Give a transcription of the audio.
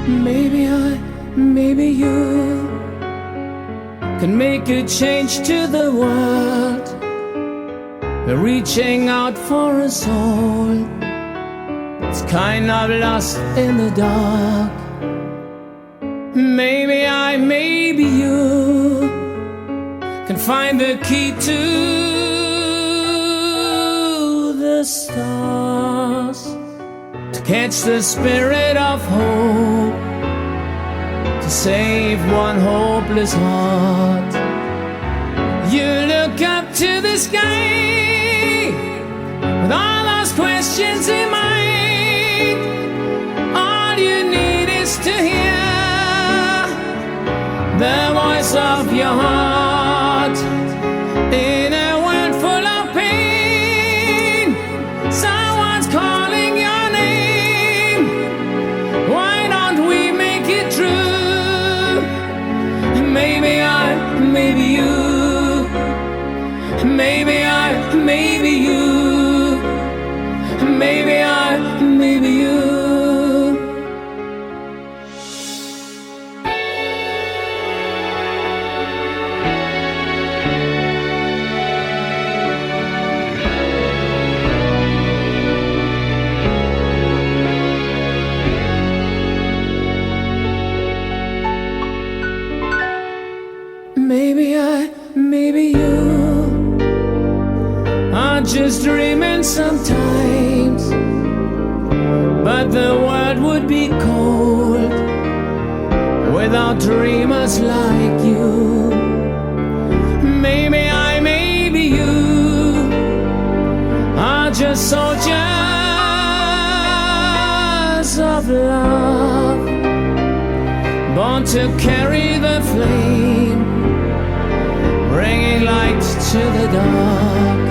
Maybe maybe you can make a change to the world. We're reaching out for us all. It's kind of lost in the dark. Maybe maybe you can find the key to the stars, to catch the spirit of hope, to save one hopeless heart. You look up to the sky with all those questions in mind. All you need is to hear the voice of your heart. In a world full of pain, someone's calling your name. Why don't we make it true? Maybe maybe you. Maybe maybe you. Maybe maybe you. Maybe you are just dreaming sometimes, but the world would be cold without dreamers like you. Maybe maybe you are just soldiers of love, born to carry the flame, bringing light to the dark.